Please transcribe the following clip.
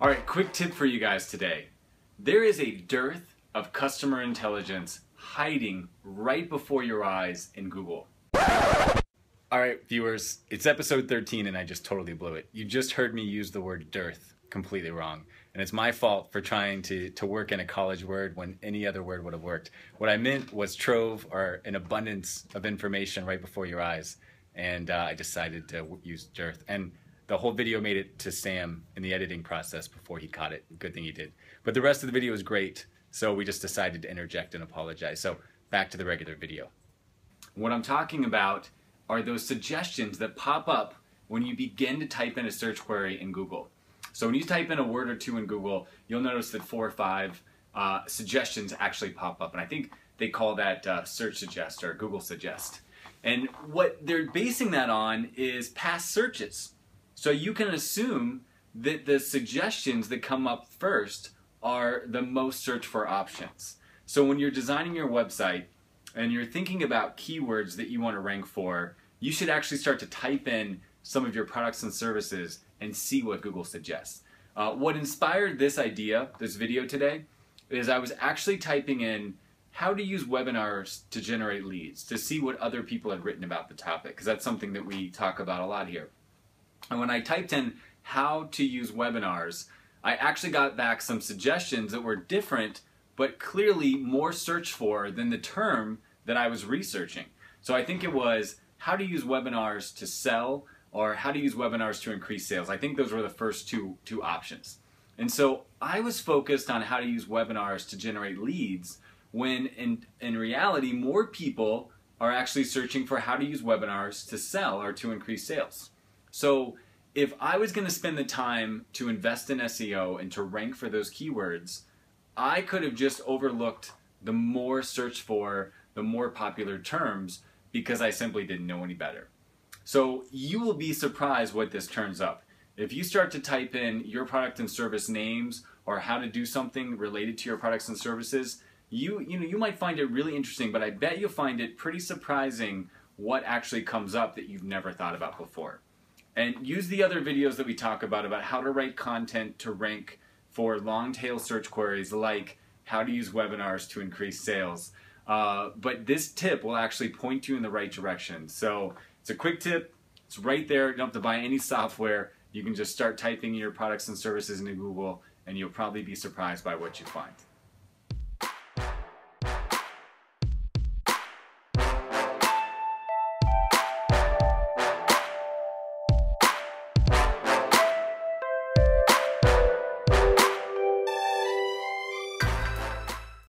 All right, quick tip for you guys today. There is a dearth of customer intelligence hiding right before your eyes in Google. All right, viewers, it's episode 13 and I just totally blew it. You just heard me use the word dearth completely wrong. And it's my fault for trying to work in a college word when any other word would have worked. What I meant was trove, or an abundance of information right before your eyes. And I decided to use dearth. And the whole video made it to Sam in the editing process before he caught it. Good thing he did. But the rest of the video is great, so we just decided to interject and apologize. So back to the regular video. What I'm talking about are those suggestions that pop up when you begin to type in a search query in Google. So when you type in a word or two in Google, you'll notice that 4 or 5 suggestions actually pop up. And I think they call that Search Suggest or Google Suggest. And what they're basing that on is past searches. So you can assume that the suggestions that come up first are the most searched for options. So when you're designing your website and you're thinking about keywords that you want to rank for, you should actually start to type in some of your products and services and see what Google suggests. What inspired this idea, this video today, is I was actually typing in how to use webinars to generate leads, to see what other people had written about the topic, because that's something that we talk about a lot here. And when I typed in how to use webinars, I actually got back some suggestions that were different, but clearly more searched for than the term that I was researching. So I think it was how to use webinars to sell, or how to use webinars to increase sales. I think those were the first two options. And so I was focused on how to use webinars to generate leads, when in reality, more people are actually searching for how to use webinars to sell or to increase sales. So if I was going to spend the time to invest in SEO and to rank for those keywords, I could have just overlooked the more searched for, the more popular terms, because I simply didn't know any better. So you will be surprised what this turns up. If you start to type in your product and service names or how to do something related to your products and services, you might find it really interesting, but I bet you'll find it pretty surprising what actually comes up that you've never thought about before. And use the other videos that we talk about how to write content to rank for long tail search queries, like how to use webinars to increase sales. But this tip will actually point you in the right direction. So it's a quick tip. It's right there. You don't have to buy any software. You can just start typing your products and services into Google, and you'll probably be surprised by what you find.